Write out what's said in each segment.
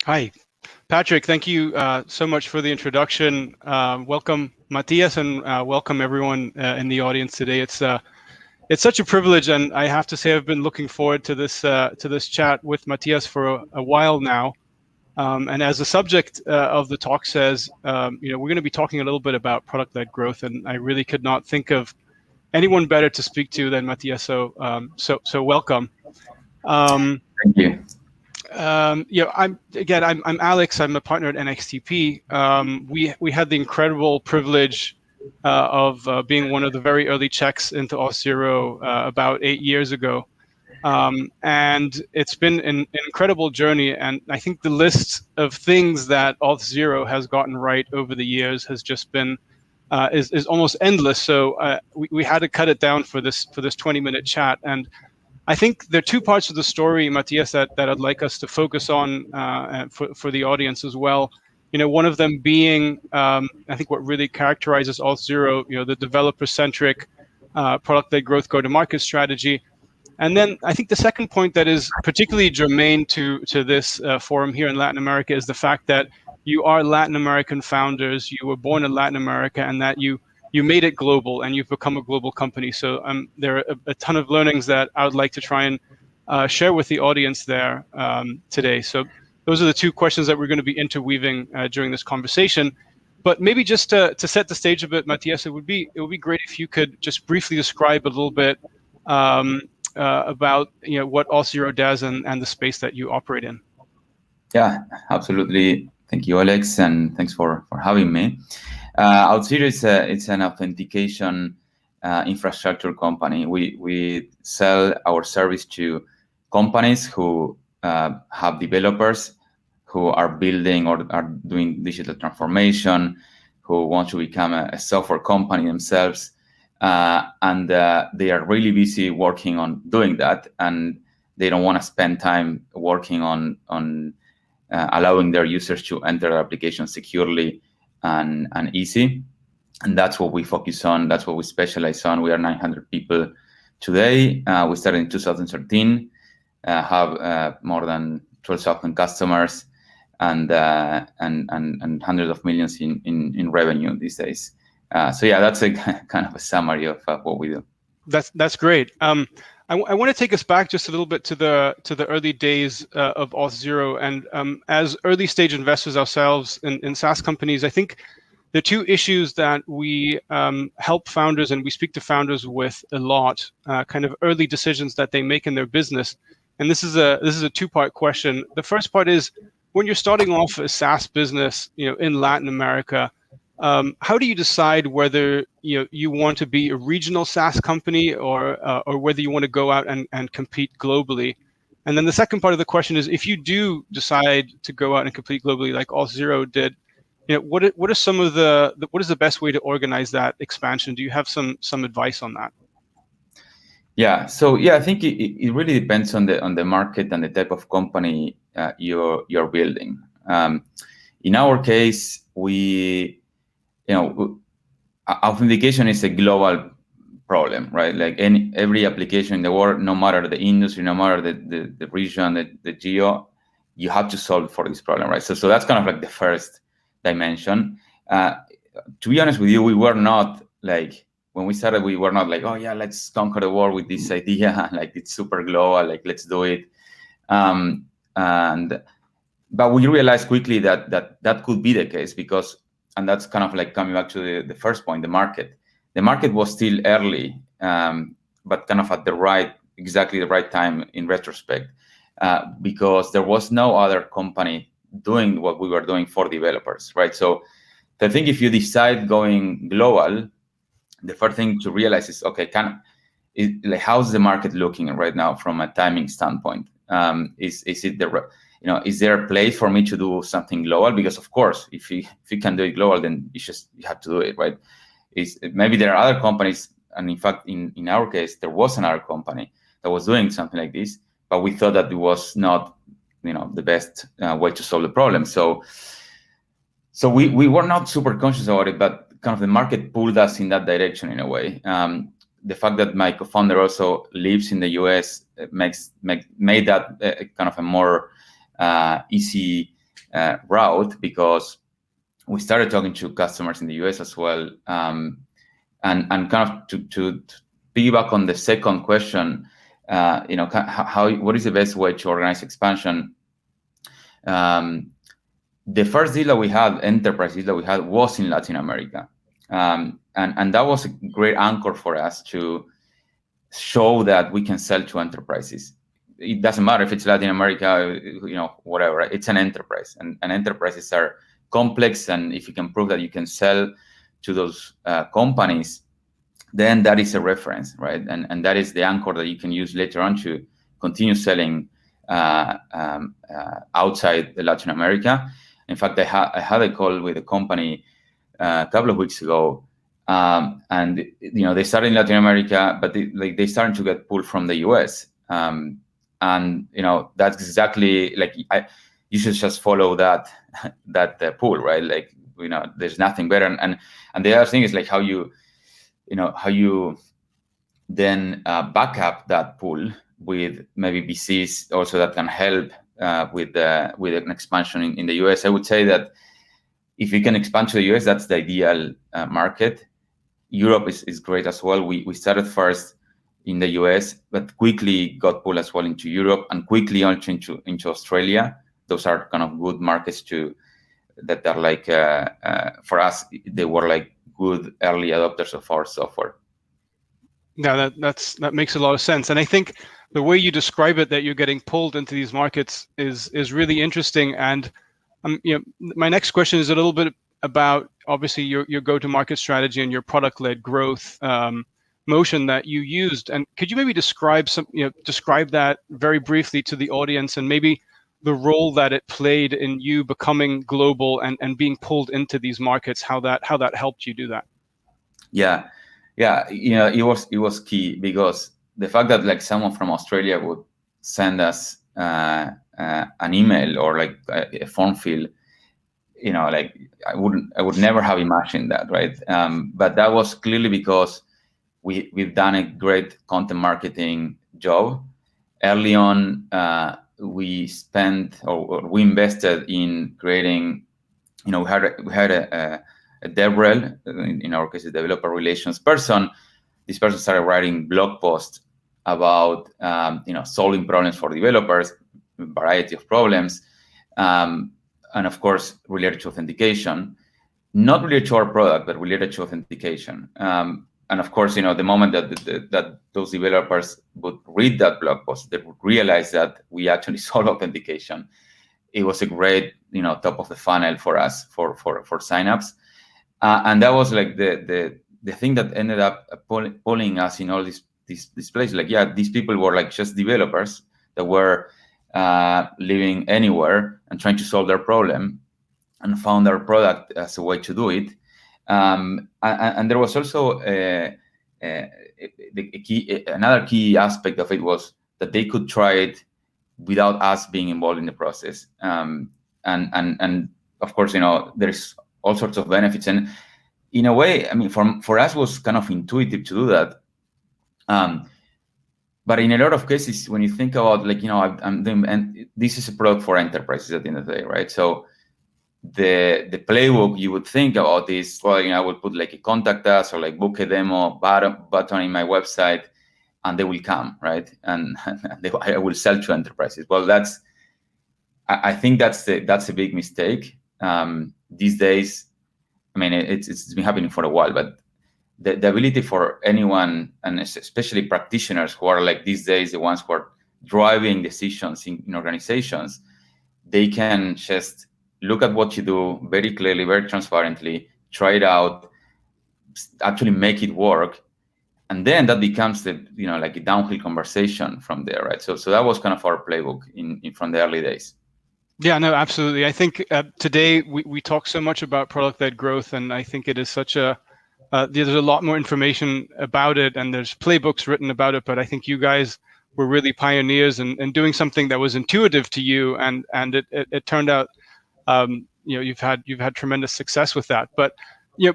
Hi, Patrick. Thank you so much for the introduction. Welcome, Matias, and welcome everyone in the audience today. It's such a privilege, and I have to say I've been looking forward to this chat with Matias for a while now. And as the subject of the talk says, we're going to be talking a little bit about product-led growth, and I really could not think of anyone better to speak to than Matias. So welcome. Thank you. I'm Alex. I'm a partner at NXTP. We had the incredible privilege of being one of the very early checks into Auth0 about 8 years ago, and it's been an incredible journey. And I think the list of things that Auth0 has gotten right over the years has just been is almost endless. So we had to cut it down for this 20-minute chat. And I think there are two parts of the story, Matias, that I'd like us to focus on for the audience as well. One of them being, I think what really characterizes Auth0, the developer-centric product-led growth go-to-market strategy. And then I think the second point that is particularly germane to this forum here in Latin America is the fact that you are Latin American founders, you were born in Latin America, and that you made it global and you've become a global company. So there are a ton of learnings that I would like to try and share with the audience there today. So those are the two questions that we're going to be interweaving during this conversation. But maybe just to set the stage a bit, Matias, it would be great if you could just briefly describe a little bit about what Auth0 does and the space that you operate in. Yeah, absolutely. Thank you, Alex, and thanks for having me. Auth0 it's an authentication infrastructure company. We sell our service to companies who have developers who are building or are doing digital transformation, who want to become a software company themselves, and they are really busy working on doing that, and they don't want to spend time working on allowing their users to enter their application securely and easy. And that's what we focus on. That's what we specialize on. We are 900 people today. We started in 2013, have more than 12,000 customers and hundreds of millions in revenue these days. So yeah, that's a kind of a summary of what we do. That's great. I want to take us back just a little bit to the early days of Auth0, and as early stage investors ourselves in SaaS companies, I think the two issues that we help founders and we speak to founders with a lot, kind of early decisions that they make in their business, and this is a two-part question. The first part is when you're starting off a SaaS business, in Latin America. How do you decide whether you want to be a regional SaaS company or whether you want to go out and compete globally? And then the second part of the question is, if you do decide to go out and compete globally, like Auth0 did, what are some of what is the best way to organize that expansion? Do you have some advice on that? Yeah. So yeah, I think it really depends on the market and the type of company you're building. In our case, authentication is a global problem, right? Like every application in the world, no matter the industry, no matter the region, the geo, you have to solve for this problem, right? So that's kind of like the first dimension. To be honest with you, we were not like, when we started, we were not like, oh yeah, let's conquer the world with this idea, like it's super global, like let's do it. But we realized quickly that could be the case because, and that's kind of like coming back to the first point, the market. The market was still early, but kind of at exactly the right time in retrospect, because there was no other company doing what we were doing for developers, right? So I think if you decide going global, the first thing to realize is, okay, how's the market looking right now from a timing standpoint? Is it is there a place for me to do something global? Because of course, if you can do it global, then you have to do it, right? Maybe there are other companies, and in fact, in our case, there was another company that was doing something like this, but we thought that it was not, the best way to solve the problem. So we were not super conscious about it, but kind of the market pulled us in that direction in a way. The fact that my co-founder also lives in the US made that kind of a more easy route, because we started talking to customers in the US as well, and kind of to piggyback on the second question, what is the best way to organize expansion? The first deal that we had, enterprise deal that we had, was in Latin America, and that was a great anchor for us to show that we can sell to enterprises. It doesn't matter if it's Latin America, whatever. It's an enterprise, and enterprises are complex, and if you can prove that you can sell to those companies, then that is a reference, right? And that is the anchor that you can use later on to continue selling outside Latin America. In fact, I had a call with a company a couple of weeks ago, and they started in Latin America, but they started to get pulled from the US, and that's exactly like you should just follow that pool, right? Like, there's nothing better. And the other thing is like how you then back up that pool with maybe VCs also that can help with an expansion in the US. I would say that if you can expand to the US, that's the ideal market. Europe is great as well. We started first in the US, but quickly got pulled as well into Europe, and quickly also into Australia. Those are kind of good markets that are like, for us, they were like good early adopters of our software. Yeah, that makes a lot of sense. And I think the way you describe it, that you're getting pulled into these markets is really interesting. And my next question is a little bit about, obviously, your go-to-market strategy and your product-led growth motion that you used. And could you maybe describe that very briefly to the audience, and maybe the role that it played in you becoming global and being pulled into these markets, how that helped you do that? Yeah, it was key, because the fact that like someone from Australia would send us an email or like a form fill, like I would never have imagined that, right? But that was clearly because we've done a great content marketing job early on. We spent or we invested in creating, we had a DevRel, in our case, a developer relations person. This person started writing blog posts about solving problems for developers, a variety of problems, and of course related to authentication, not related to our product, but related to authentication. And of course, the moment that those developers would read that blog post, they would realize that we actually solve authentication. It was a great, top of the funnel for us for signups, and that was like the thing that ended up pulling us in all these places. Like, yeah, these people were like just developers that were living anywhere and trying to solve their problem, and found our product as a way to do it. And there was also another key aspect of it was that they could try it without us being involved in the process. And of course, there's all sorts of benefits. And in a way, I mean, for us, it was kind of intuitive to do that. But in a lot of cases, when you think about like, I'm doing, and this is a product for enterprises at the end of the day, right? So the playbook you would think about is, well, I would put like a contact us or like book a demo button in my website, and they will come, right? And I will sell to enterprises. Well, I think that's a big mistake these days. I mean, it's been happening for a while, but the ability for anyone, and especially practitioners who are like these days the ones who are driving decisions in organizations, they can just look at what you do very clearly, very transparently, try it out, actually make it work, and then that becomes like a downhill conversation from there, right? So that was kind of our playbook from the early days. Yeah, no, absolutely. I think today we talk so much about product-led growth, and I think it is such there's a lot more information about it, and there's playbooks written about it, but I think you guys were really pioneers in doing something that was intuitive to you, and it turned out you've had tremendous success with that. But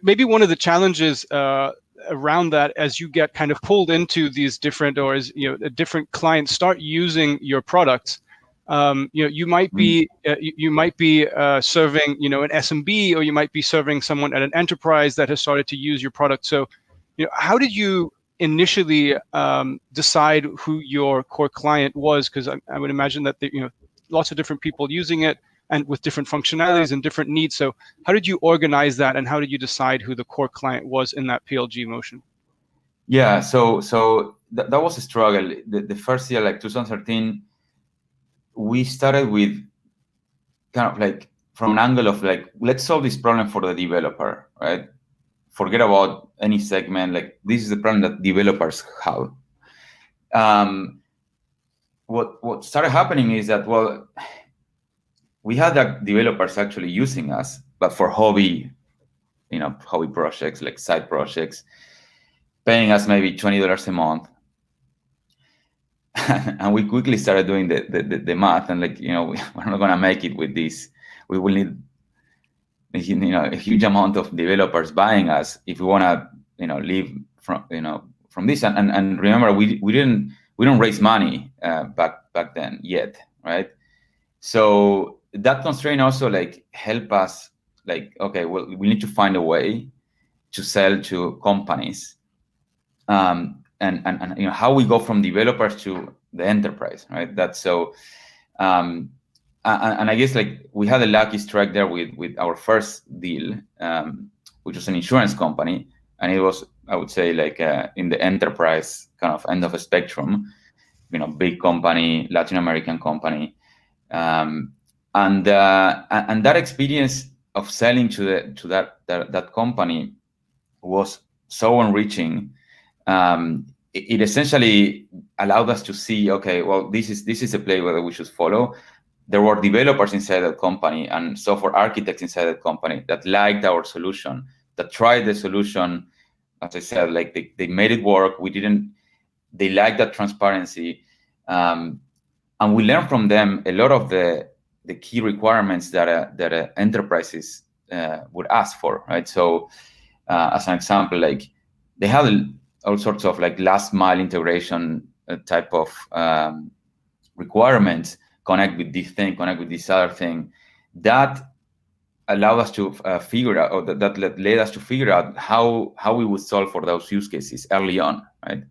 maybe one of the challenges around that, as you get kind of pulled into these different, or as different clients start using your products, You might be serving an SMB, or you might be serving someone at an enterprise that has started to use your product. So, how did you initially decide who your core client was? Because I would imagine that lots of different people using it and with different functionalities and different needs. So how did you organize that, and how did you decide who the core client was in that PLG motion? Yeah, so that was a struggle. The first year, like 2013, we started with kind of like from an angle of like, let's solve this problem for the developer, right? Forget about any segment. Like, this is the problem that developers have. What started happening is that, well, we had that developers actually using us, but for hobby projects, like side projects, paying us maybe $20 a month. And we quickly started doing the math, and like, we're not going to make it with this. We will need a huge amount of developers buying us if we want to live from this. And remember, we don't raise money back then yet, right? So that constraint also like help us, like, okay, well, we need to find a way to sell to companies, and how we go from developers to the enterprise, right? That's so. And I guess like we had a lucky strike there with our first deal, which was an insurance company, and it was, I would say, like in the enterprise kind of end of a spectrum, big company, Latin American company, and that experience of selling to that company was so enriching. It essentially allowed us to see, okay, well, this is a play that we should follow. There were developers inside that company and software architects inside that company that liked our solution, that tried the solution. As I said, like they made it work. They liked that transparency. And we learned from them a lot of the key requirements that enterprises would ask for, right? So as an example, like they have all sorts of like last mile integration type of requirements. Connect with this thing, connect with this other thing. That allowed us to figure out, or that led us to figure out how we would solve for those use cases early on, right?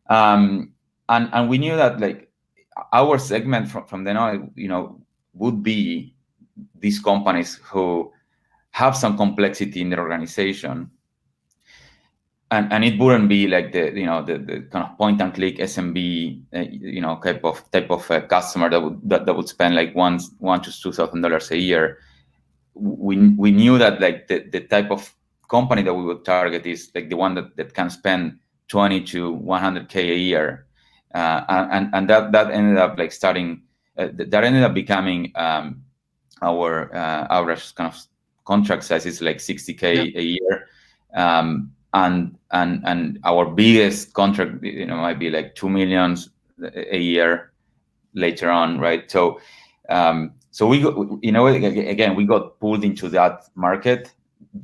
And we knew that like our segment from then on, would be these companies who have some complexity in their organization. And it wouldn't be like the kind of point and click SMB type of customer that would spend like $1,000 to $2,000 a year. We knew that like the type of company that we would target is like the one that can spend 20 to 100K a year, and that ended up like that ended up becoming our average kind of contract size is like 60K a year. And our biggest contract, might be like 2 million a year later on, right? So, we got, again, we got pulled into that market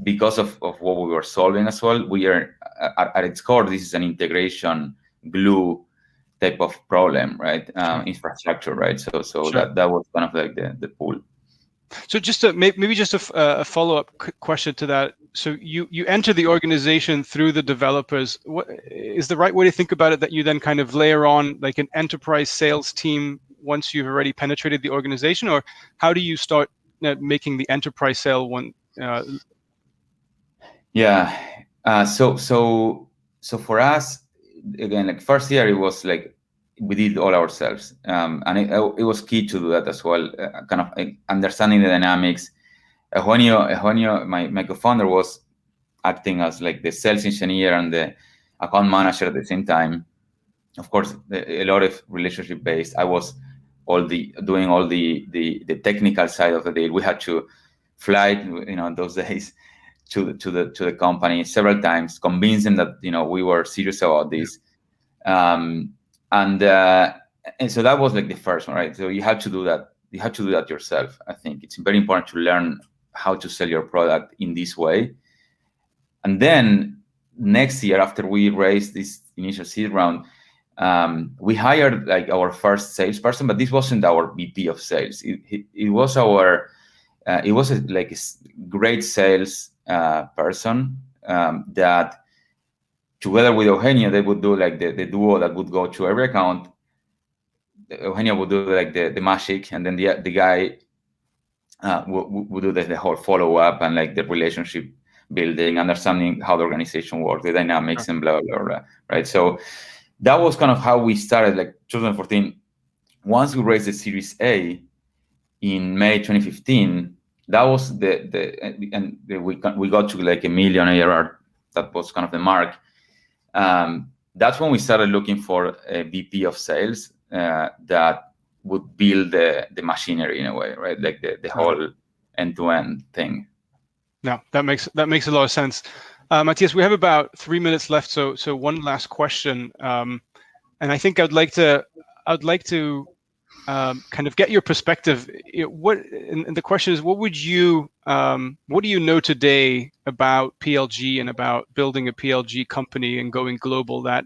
because of what we were solving as well. We are at its core, this is an integration glue type of problem, right? Infrastructure, right? So sure. that was kind of like the pull. So maybe just a follow-up question to that. So you enter the organization through the developers. What is the right way to think about it, that you then kind of layer on like an enterprise sales team once you've already penetrated the organization, or how do you start making the enterprise sale one? So for us, again, like first year, it was like we did all ourselves, and it was key to do that as well, kind of understanding the dynamics. Eugenio, my co-founder, was acting as like the sales engineer and the account manager at the same time. Of course, a lot of relationship based. I was doing all the technical side of the deal. We had to fly, those days to the company several times, convince them that we were serious about this. And so that was like the first one, right? So you have to do that. You have to do that yourself. I think it's very important to learn how to sell your product in this way. And then next year, after we raised this initial seed round, we hired like our first salesperson, but this wasn't our VP of sales. It was our it was like a great sales person that together with Eugenio, they would do like the duo that would go to every account. Eugenio would do like the magic, and then the guy would do the whole follow-up and like the relationship building, understanding how the organization works, the dynamics, and blah, blah, blah, right? So that was kind of how we started, like 2014. Once we raised the Series A in May 2015, that was and we got to like $1 million ARR. That was kind of the mark. That's when we started looking for a VP of sales that would build the machinery in a way, right? Like the whole end-to-end thing. No, that makes a lot of sense. Matias, we have about 3 minutes left, so one last question, and I think I'd like to kind of get your perspective. And the question is, what do you know today about PLG and about building a PLG company and going global that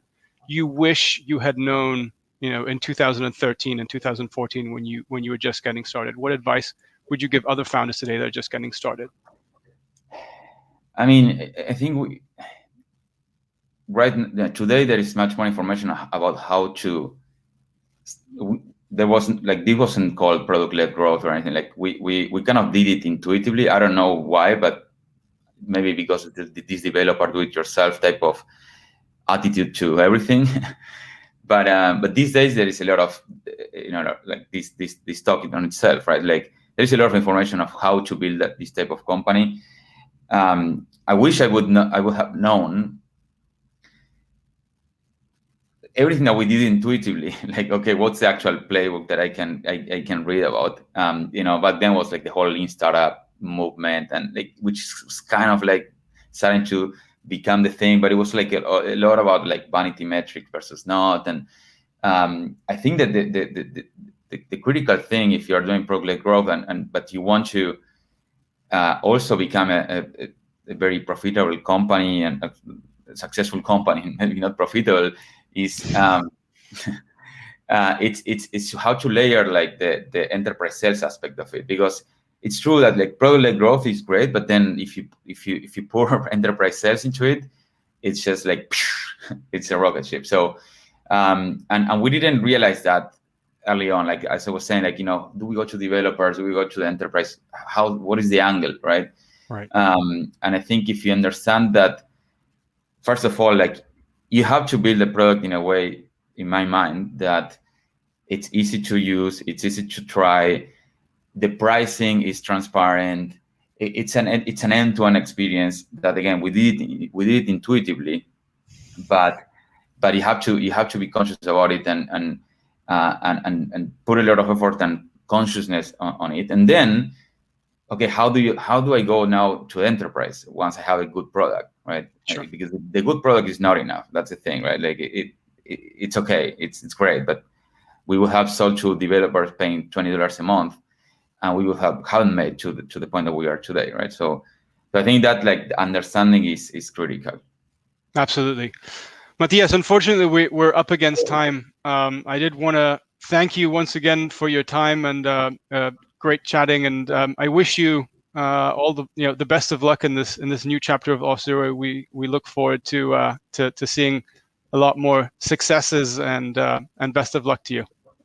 you wish you had known, in 2013 and 2014 when you were just getting started? What advice would you give other founders today that are just getting started? I mean, I think today there is much more information about how to. There wasn't like this wasn't called product-led growth or anything. Like we kind of did it intuitively. I don't know why, but maybe because of this developer do-it-yourself type of attitude to everything. But these days there is a lot of like this talk on itself, right? Like there is a lot of information of how to build this type of company. I wish I would have known everything that we did intuitively. Like, okay, what's the actual playbook that I can read about? Back then was like the whole lean startup movement, and like which is kind of like starting to become the thing, but it was like a lot about like vanity metric versus not. And I think that the critical thing, if you're doing product-led growth but you want to also become a very profitable company and a successful company, maybe not profitable, is it's how to layer like the enterprise sales aspect of it, because it's true that like product-led growth is great, but then if you pour enterprise sales into it, it's just like it's a rocket ship. So and we didn't realize that early on. Like as I was saying, like do we go to developers? Do we go to the enterprise? What is the angle, right? Right. And I think if you understand that, first of all, like you have to build a product in a way, in my mind, that it's easy to use, it's easy to try. The pricing is transparent. It's an end-to-end experience that, again, we did it intuitively, but you have to be conscious about it and put a lot of effort and consciousness on it. And then, okay, how do I go now to enterprise once I have a good product, right? Sure. Because the good product is not enough. That's the thing, right? Like it's okay, it's great, but we will have sold to developers paying $20 a month, and we will haven't made to the point that we are today, right? So I think that like the understanding is critical. Absolutely. Matias, unfortunately, we're up against time. I did want to thank you once again for your time and great chatting, and I wish you all the best of luck in this new chapter of Auth0. We look forward to seeing a lot more successes, and best of luck to you.